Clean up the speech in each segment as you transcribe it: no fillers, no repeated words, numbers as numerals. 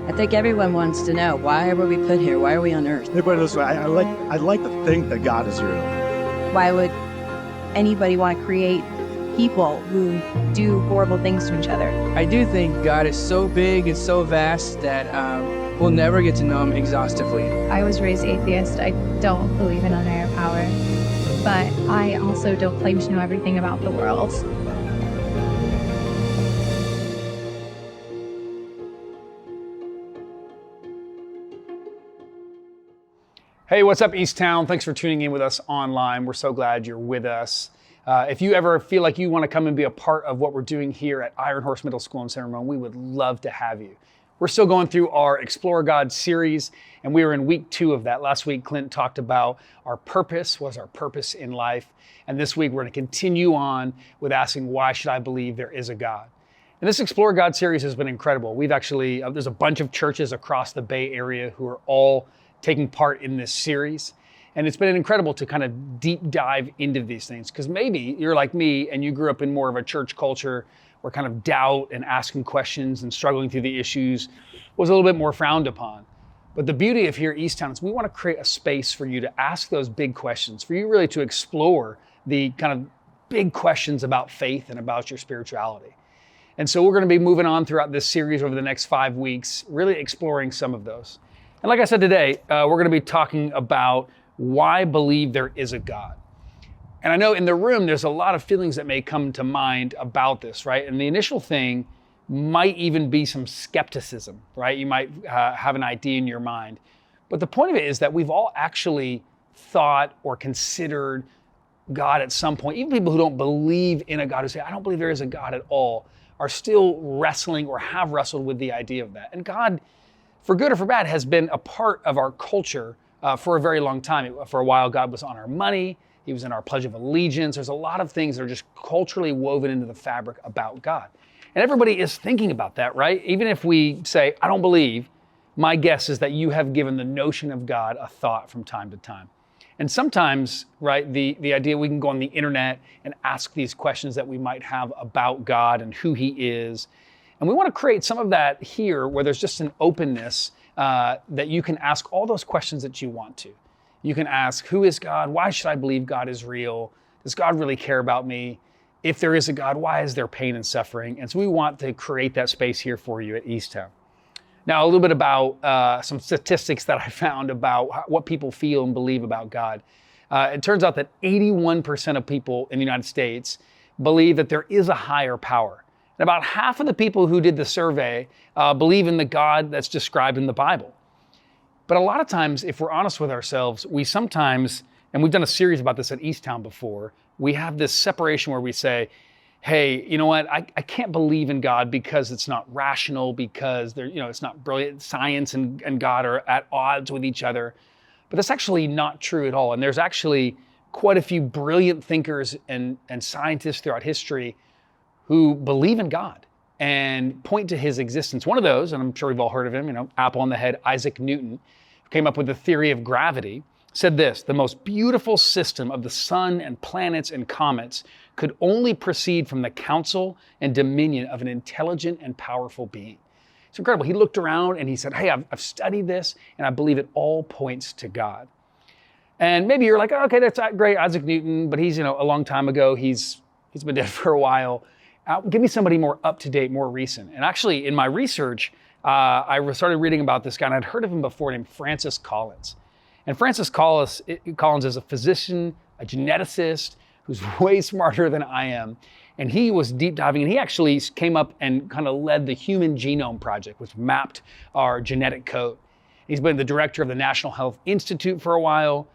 I think everyone wants to know, why were we put here? Why are we on Earth? Let me put it this way. I'd like to think that God is real. Why would anybody want to create people who do horrible things to each other? I do think God is so big and so vast that we'll never get to know him exhaustively. I was raised atheist. I don't believe in a higher power, but I also don't claim to know everything about the world. Hey, what's up, Eastown? Thanks for tuning in with us online. We're so glad you're with us. If you ever feel like you want to come and be a part of what we're doing here at Iron Horse Middle School in San Ramon, we would love to have you. We're still going through our Explore God series, and we were in week 2 of that. Last week, Clint talked about our purpose, what's our purpose in life. And this week, we're going to continue on with asking, why should I believe there is a God? And this Explore God series has been incredible. We've actually, there's a bunch of churches across the Bay Area who are all taking part in this series. And it's been incredible to kind of deep dive into these things, because maybe you're like me and you grew up in more of a church culture where kind of doubt and asking questions and struggling through the issues was a little bit more frowned upon. But the beauty of here at Eastown is we want to create a space for you to ask those big questions, for you really to explore the kind of big questions about faith and about your spirituality. And so we're going to be moving on throughout this series over the next 5 weeks, really exploring some of those. And like I said today, we're going to be talking about why believe there is a God. And I know in the room, there's a lot of feelings that may come to mind about this, right? And the initial thing might even be some skepticism, right? You might have an idea in your mind. But the point of it is that we've all actually thought or considered God at some point. Even people who don't believe in a God, who say, I don't believe there is a God at all, are still wrestling or have wrestled with the idea of that. And God, for good or for bad, has been a part of our culture for a very long time. For a while, God was on our money. He was in our Pledge of Allegiance. There's a lot of things that are just culturally woven into the fabric about God. And everybody is thinking about that, right? Even if we say, I don't believe, my guess is that you have given the notion of God a thought from time to time. And sometimes, right, the idea we can go on the internet and ask these questions that we might have about God and who he is. And we want to create some of that here where there's just an openness that you can ask all those questions that you want to. You can ask, who is God? Why should I believe God is real? Does God really care about me? If there is a God, why is there pain and suffering? And so we want to create that space here for you at Eastown. Now, a little bit about some statistics that I found about what people feel and believe about God. It turns out that 81% of people in the United States believe that there is a higher power. And about half of the people who did the survey believe in the God that's described in the Bible. But a lot of times, if we're honest with ourselves, we sometimes, and we've done a series about this at Eastown before, we have this separation where we say, hey, you know what, I can't believe in God because it's not rational, because it's not brilliant. Science and God are at odds with each other. But that's actually not true at all. And there's actually quite a few brilliant thinkers and scientists throughout history who believe in God and point to his existence. One of those, and I'm sure we've all heard of him, apple on the head, Isaac Newton, who came up with the theory of gravity, said this: the most beautiful system of the sun and planets and comets could only proceed from the counsel and dominion of an intelligent and powerful being. It's incredible. He looked around and he said, hey, I've studied this and I believe it all points to God. And maybe you're like, oh, okay, that's great, Isaac Newton, but he's a long time ago. He's been dead for a while. Give me somebody more up-to-date, more recent. And actually, in my research, I started reading about this guy, and I'd heard of him before, named Francis Collins. And Francis Collins is a physician, a geneticist, who's way smarter than I am. And he was deep diving, and he actually came up and kind of led the Human Genome Project, which mapped our genetic code. He's been the director of the National Health Institute for a while.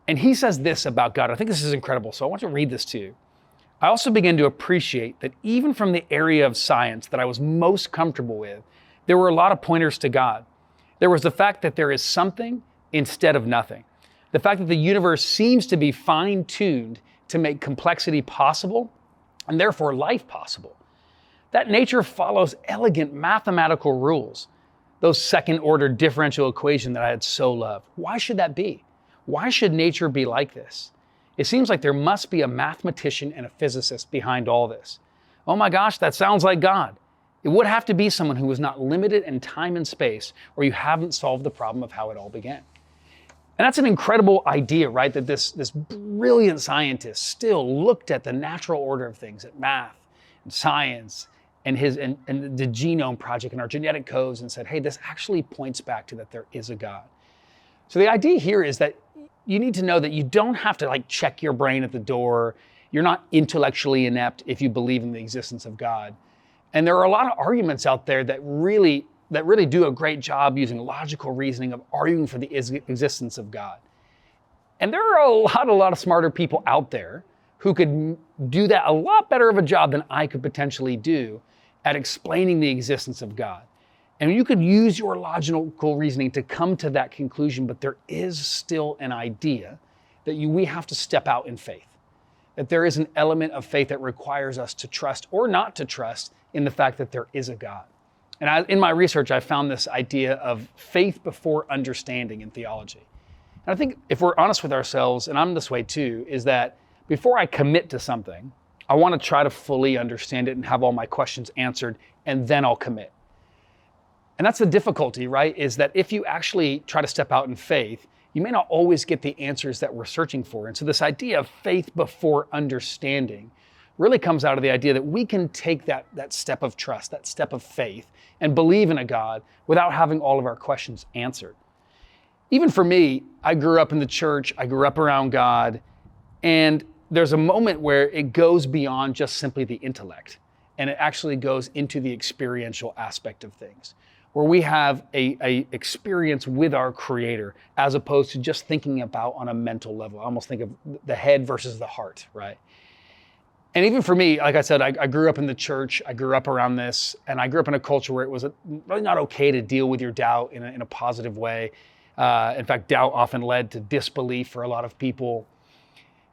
And he says this about God. I think this is incredible, so I want to read this to you. I also began to appreciate that even from the area of science that I was most comfortable with, there were a lot of pointers to God. There was the fact that there is something instead of nothing. The fact that the universe seems to be fine-tuned to make complexity possible and therefore life possible. That nature follows elegant mathematical rules, those second-order differential equations that I had so loved. Why should that be? Why should nature be like this? It seems like there must be a mathematician and a physicist behind all this. Oh my gosh, that sounds like God. It would have to be someone who was not limited in time and space, or you haven't solved the problem of how it all began. And that's an incredible idea, right? That this brilliant scientist still looked at the natural order of things, at math and science and the genome project and our genetic codes, and said, hey, this actually points back to that there is a God. So the idea here is that you need to know that you don't have to like check your brain at the door. You're not intellectually inept if you believe in the existence of God. And there are a lot of arguments out there that really do a great job using logical reasoning of arguing for the existence of God. And there are a lot of smarter people out there who could do that a lot better of a job than I could potentially do at explaining the existence of God. And you could use your logical reasoning to come to that conclusion, but there is still an idea that we have to step out in faith. That there is an element of faith that requires us to trust or not to trust in the fact that there is a God. And in my research, I found this idea of faith before understanding in theology. And I think if we're honest with ourselves, and I'm this way too, is that before I commit to something, I want to try to fully understand it and have all my questions answered, and then I'll commit. And that's the difficulty, right? Is that if you actually try to step out in faith, you may not always get the answers that we're searching for. And so this idea of faith before understanding really comes out of the idea that we can take that step of trust, that step of faith, and believe in a God without having all of our questions answered. Even for me, I grew up in the church, I grew up around God, and there's a moment where it goes beyond just simply the intellect, and it actually goes into the experiential aspect of things, where we have a experience with our Creator as opposed to just thinking about on a mental level. I almost think of the head versus the heart, right? And even for me, like I said, I grew up in the church, I grew up around this, and I grew up in a culture where it was really not okay to deal with your doubt in a positive way. In fact, doubt often led to disbelief for a lot of people.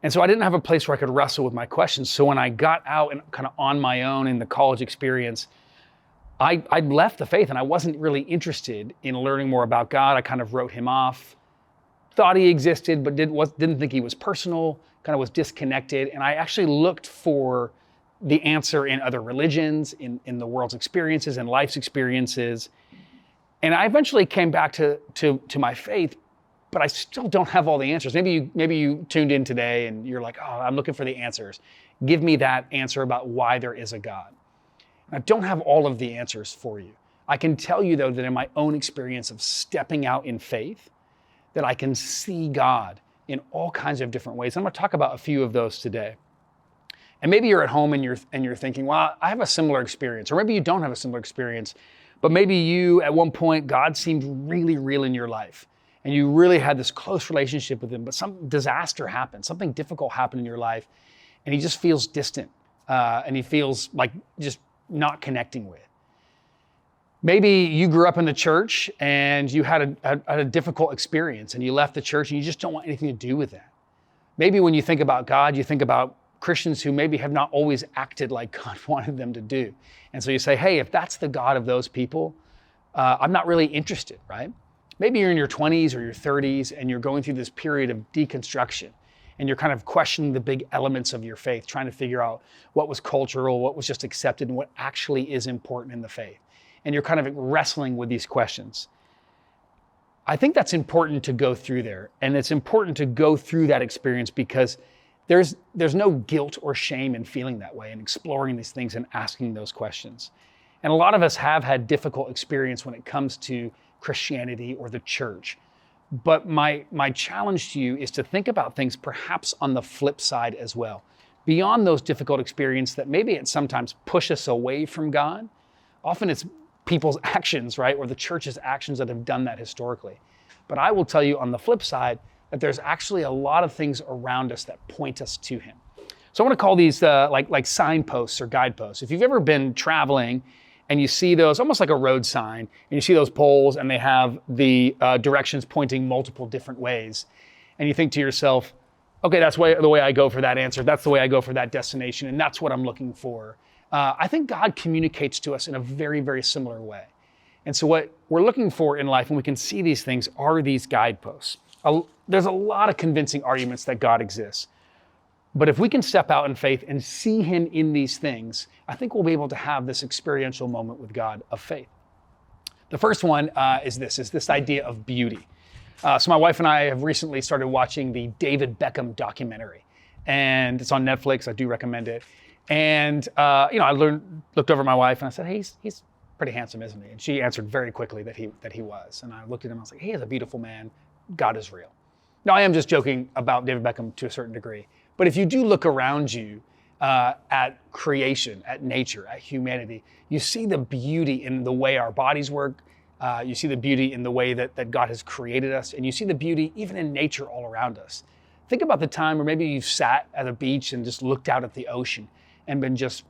And so I didn't have a place where I could wrestle with my questions. So when I got out and kind of on my own in the college experience, I left the faith and I wasn't really interested in learning more about God. I kind of wrote him off, thought he existed, but didn't think he was personal, kind of was disconnected. And I actually looked for the answer in other religions, in the world's experiences and life's experiences. And I eventually came back to my faith, but I still don't have all the answers. Maybe you tuned in today and you're like, oh, I'm looking for the answers. Give me that answer about why there is a God. I don't have all of the answers for you. I can tell you, though, that in my own experience of stepping out in faith, that I can see God in all kinds of different ways. I'm going to talk about a few of those today. And maybe you're at home and you're thinking, well, I have a similar experience. Or maybe you don't have a similar experience, but maybe you, at one point, God seemed really real in your life. And you really had this close relationship with him, but some disaster happened, something difficult happened in your life, and he just feels distant. And he feels like just not connecting with. Maybe you grew up in the church and you had a difficult experience and you left the church and you just don't want anything to do with that. Maybe when you think about God, you think about Christians who maybe have not always acted like God wanted them to do. And so you say, hey, if that's the God of those people, I'm not really interested, right? Maybe you're in your 20s or your 30s and you're going through this period of deconstruction. And you're kind of questioning the big elements of your faith, trying to figure out what was cultural, what was just accepted, and what actually is important in the faith. And you're kind of wrestling with these questions. I think that's important to go through there. And it's important to go through that experience because there's no guilt or shame in feeling that way and exploring these things and asking those questions. And a lot of us have had difficult experience when it comes to Christianity or the church. But my challenge to you is to think about things perhaps on the flip side as well. Beyond those difficult experiences that maybe it sometimes push us away from God. Often it's people's actions, right? Or the church's actions that have done that historically. But I will tell you on the flip side that there's actually a lot of things around us that point us to him. So I want to call these like signposts or guideposts. If you've ever been traveling and you see those, almost like a road sign, and you see those poles and they have the directions pointing multiple different ways. And you think to yourself, okay, that's the way I go for that answer. That's the way I go for that destination. And that's what I'm looking for. I think God communicates to us in a very, very similar way. And so what we're looking for in life, and we can see these things, are these guideposts. There's a lot of convincing arguments that God exists. But if we can step out in faith and see him in these things, I think we'll be able to have this experiential moment with God of faith. The first one is this idea of beauty. So my wife and I have recently started watching the David Beckham documentary, and it's on Netflix. I do recommend it. And I looked over at my wife and I said, "Hey, he's pretty handsome, isn't he?" And she answered very quickly that he was. And I looked at him and I was like, "He is a beautiful man. God is real." Now, I am just joking about David Beckham to a certain degree, but if you do look around you at creation, at nature, at humanity, you see the beauty in the way our bodies work. You see the beauty in the way that God has created us, and you see the beauty even in nature all around us. Think about the time where maybe you've sat at a beach and just looked out at the ocean and been just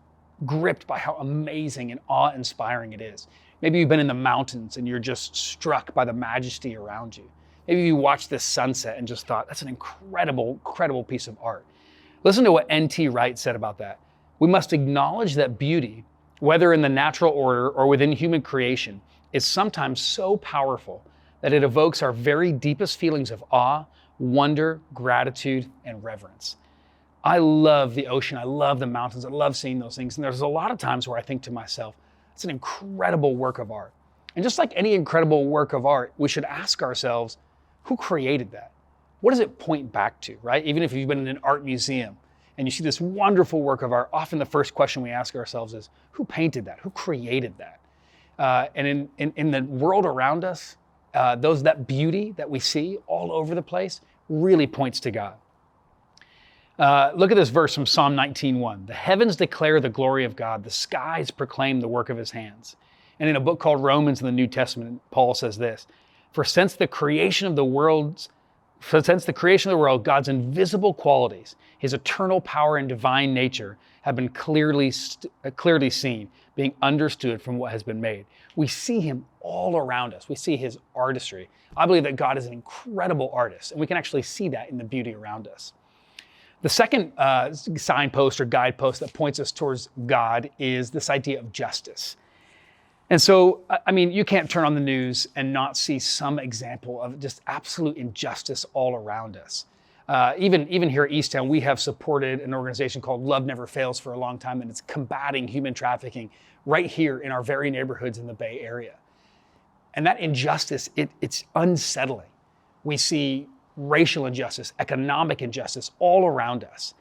gripped by how amazing and awe-inspiring it is. Maybe you've been in the mountains and you're just struck by the majesty around you. Maybe you watched this sunset and just thought, that's an incredible, incredible piece of art. Listen to what N.T. Wright said about that. "We must acknowledge that beauty, whether in the natural order or within human creation, is sometimes so powerful that it evokes our very deepest feelings of awe, wonder, gratitude, and reverence." I love the ocean. I love the mountains. I love seeing those things. And there's a lot of times where I think to myself, it's an incredible work of art. And just like any incredible work of art, we should ask ourselves, who created that? What does it point back to, right? Even if you've been in an art museum and you see this wonderful work of art, often the first question we ask ourselves is, who painted that? Who created that? And in the world around us, that beauty that we see all over the place really points to God. Look at this verse from Psalm 19:1. "The heavens declare the glory of God. The skies proclaim the work of his hands." And in a book called Romans in the New Testament, Paul says this, "For since the creation of the world, God's invisible qualities, his eternal power and divine nature have been clearly seen, being understood from what has been made." We see him all around us. We see his artistry. I believe that God is an incredible artist, and we can actually see that in the beauty around us. The second signpost or guidepost that points us towards God is this idea of justice. And so, I mean, you can't turn on the news and not see some example of just absolute injustice all around us. Even here at Eastown, we have supported an organization called Love Never Fails for a long time, and it's combating human trafficking right here in our very neighborhoods in the Bay Area. And that injustice, it's unsettling. We see racial injustice, economic injustice all around us.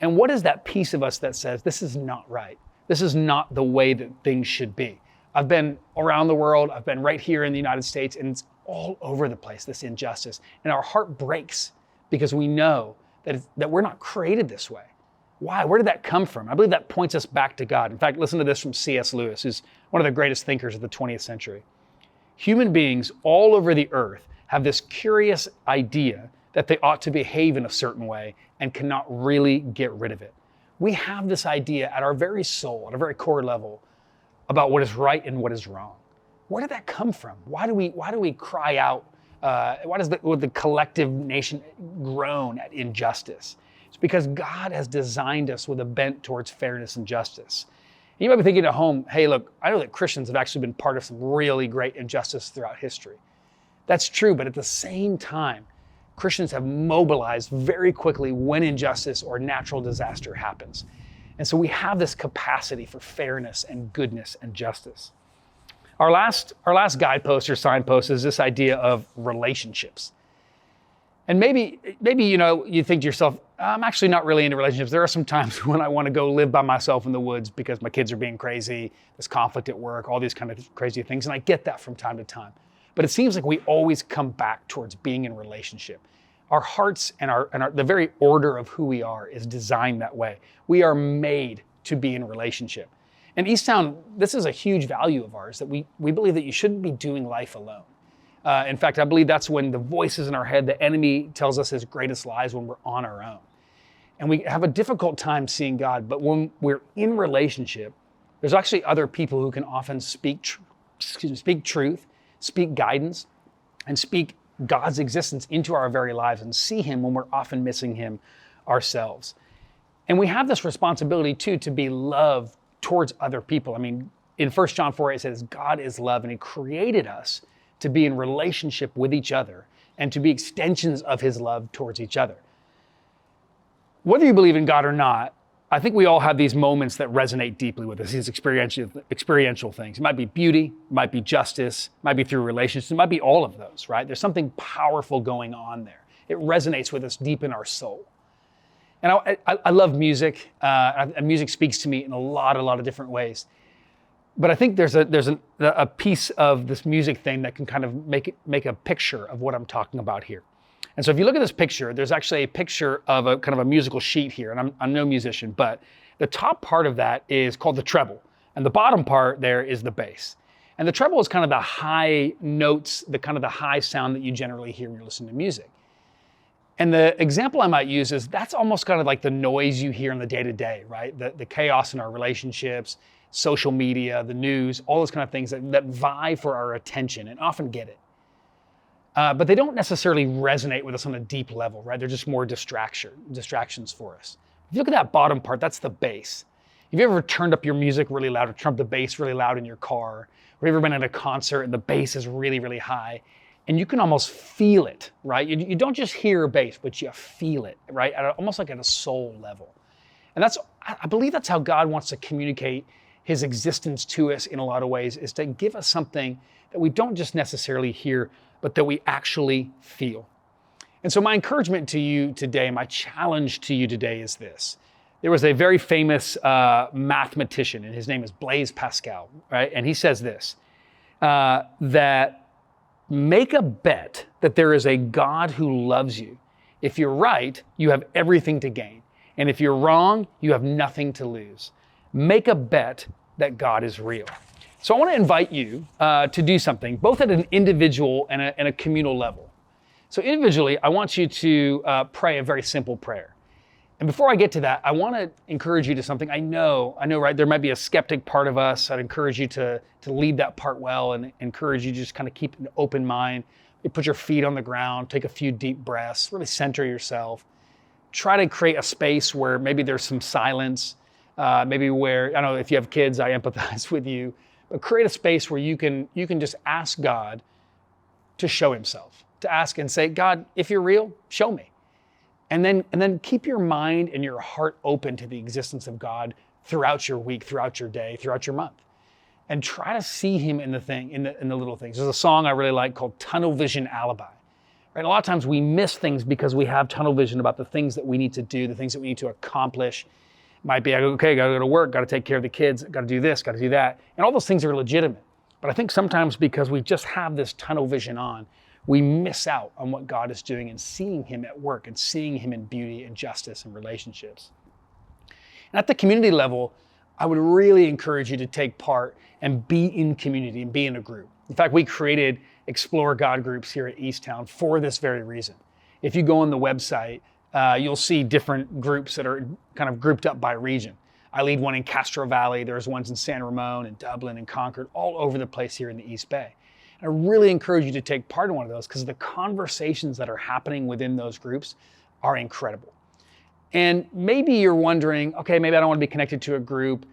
And what is that piece of us that says, this is not right? This is not the way that things should be. I've been around the world, I've been right here in the United States, and it's all over the place, this injustice. And our heart breaks because we know that we're not created this way. Why? Where did that come from? I believe that points us back to God. In fact, listen to this from C.S. Lewis, who's one of the greatest thinkers of the 20th century. "Human beings all over the earth have this curious idea that they ought to behave in a certain way and cannot really get rid of it. We have this idea at our very soul, at our very core level, about what is right and what is wrong. Where did that come from? Why do we cry out? Why does the collective nation groan at injustice? It's because God has designed us with a bent towards fairness and justice. And you might be thinking at home, hey, look, I know that Christians have actually been part of some really great injustice throughout history. That's true, but at the same time, Christians have mobilized very quickly when injustice or natural disaster happens. And so we have this capacity for fairness and goodness and justice. Our last guidepost or signpost is this idea of relationships. And maybe you think to yourself, I'm actually not really into relationships. There are some times when I want to go live by myself in the woods because my kids are being crazy, there's conflict at work, all these kind of crazy things. And I get that from time to time. But it seems like we always come back towards being in relationship. Our hearts and the very order of who we are is designed that way. We are made to be in relationship. And Eastown, this is a huge value of ours, that we believe that you shouldn't be doing life alone. In fact, I believe that's when the voices in our head, the enemy tells us his greatest lies when we're on our own. And we have a difficult time seeing God, but when we're in relationship, there's actually other people who can often speak truth, speak guidance, and speak God's existence into our very lives and see him when we're often missing him ourselves. And we have this responsibility too to be love towards other people. I mean, in 1 John 4, it says, God is love, and he created us to be in relationship with each other and to be extensions of his love towards each other. Whether you believe in God or not, I think we all have these moments that resonate deeply with us, these experiential things. It might be beauty, it might be justice, it might be through relationships, it might be all of those, right? There's something powerful going on there. It resonates with us deep in our soul. And I love music, and music speaks to me in a lot of different ways. But I think there's a piece of this music thing that can kind of make a picture of what I'm talking about here. And so if you look at this picture, there's actually a picture of a kind of a musical sheet here. And I'm no musician, but the top part of that is called the treble. And the bottom part there is the bass. And the treble is kind of the high notes, the kind of the high sound that you generally hear when you're listening to music. And the example I might use is that's almost kind of like the noise you hear in the day-to-day, right? The chaos in our relationships, social media, the news, all those kind of things that vie for our attention and often get it. But they don't necessarily resonate with us on a deep level, right? They're just more distractions for us. If you look at that bottom part, that's the bass. Have you ever turned up your music really loud or turned up the bass really loud in your car? Or have you ever been at a concert and the bass is really, really high? And you can almost feel it, right? You don't just hear bass, but you feel it, right? Almost like at a soul level. And I believe that's how God wants to communicate his existence to us in a lot of ways, is to give us something that we don't just necessarily hear, but that we actually feel. And so my encouragement to you today, my challenge to you today is this. There was a very famous mathematician, and his name is Blaise Pascal, right? And he says this, that make a bet that there is a God who loves you. If you're right, you have everything to gain. And if you're wrong, you have nothing to lose. Make a bet that God is real. So I want to invite you to do something, both at an individual and a communal level. So individually, I want you to pray a very simple prayer. And before I get to that, I want to encourage you to something. I know, right? There might be a skeptic part of us. I'd encourage you to lead that part well, and encourage you to just kind of keep an open mind. You put your feet on the ground, take a few deep breaths, really center yourself. Try to create a space where maybe there's some silence, maybe where, I don't know, if you have kids, I empathize with you. But create a space where you can just ask God to show himself, to ask and say, God, if you're real, show me. And then keep your mind and your heart open to the existence of God throughout your week, throughout your day, throughout your month. And try to see him in the little things. There's a song I really like called Tunnel Vision Alibi. Right? A lot of times we miss things because we have tunnel vision about the things that we need to do, the things that we need to accomplish. Might be, okay, got to go to work, got to take care of the kids, got to do this, got to do that. And all those things are legitimate. But I think sometimes because we just have this tunnel vision on, we miss out on what God is doing and seeing him at work and seeing him in beauty and justice and relationships. And at the community level, I would really encourage you to take part and be in community and be in a group. In fact, we created Explore God groups here at Eastown for this very reason. If you go on the website, you'll see different groups that are kind of grouped up by region. I lead one in Castro Valley. There's ones in San Ramon and Dublin and Concord, all over the place here in the East Bay. And I really encourage you to take part in one of those because the conversations that are happening within those groups are incredible. And maybe you're wondering, okay, maybe I don't want to be connected to a group.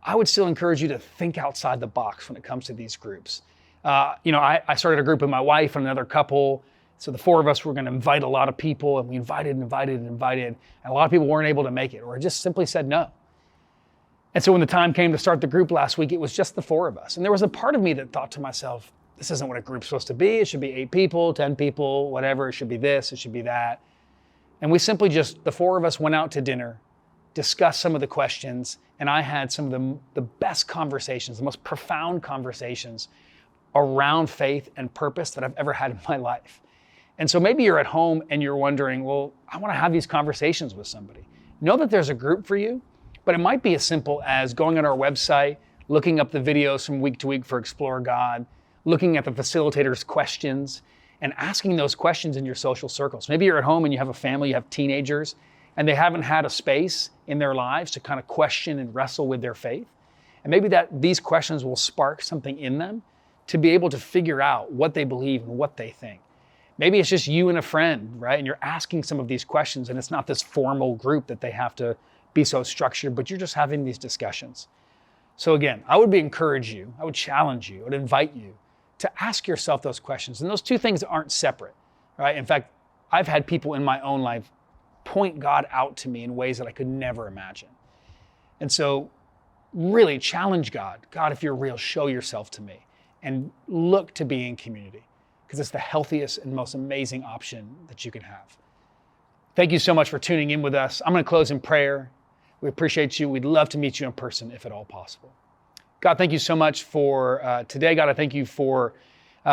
I would still encourage you to think outside the box when it comes to these groups. I started a group with my wife and another couple. So the four of us were going to invite a lot of people, and we invited. And a lot of people weren't able to make it or just simply said no. And so when the time came to start the group last week, it was just the four of us. And there was a part of me that thought to myself, this isn't what a group's supposed to be. It should be 8 people, 10 people, whatever. It should be this, it should be that. And we simply the four of us went out to dinner, discussed some of the questions, and I had some of the best conversations, the most profound conversations around faith and purpose that I've ever had in my life. And so maybe you're at home and you're wondering, well, I want to have these conversations with somebody. Know that there's a group for you, but it might be as simple as going on our website, looking up the videos from week to week for Explore God, looking at the facilitator's questions, and asking those questions in your social circles. Maybe you're at home and you have a family, you have teenagers, and they haven't had a space in their lives to kind of question and wrestle with their faith. And maybe these questions will spark something in them to be able to figure out what they believe and what they think. Maybe it's just you and a friend, right? And you're asking some of these questions, and it's not this formal group that they have to be so structured, but you're just having these discussions. So again, I would challenge you, I would invite you to ask yourself those questions. And those two things aren't separate, right? In fact, I've had people in my own life point God out to me in ways that I could never imagine. And so really challenge God. God, if you're real, show yourself to me, and look to be in community, because it's the healthiest and most amazing option that you can have. Thank you so much for tuning in with us. I'm going to close in prayer. We appreciate you. We'd love to meet you in person if at all possible. God, thank you so much for today. God, I thank you for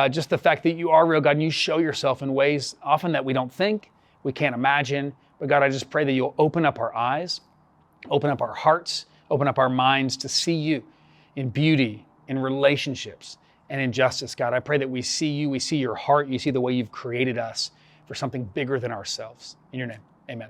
just the fact that you are real, God, and you show yourself in ways often that we don't think, we can't imagine. But God, I just pray that you'll open up our eyes, open up our hearts, open up our minds to see you in beauty, in relationships, and in justice. God, I pray that we see you, we see your heart, you see the way you've created us for something bigger than ourselves. In your name, amen.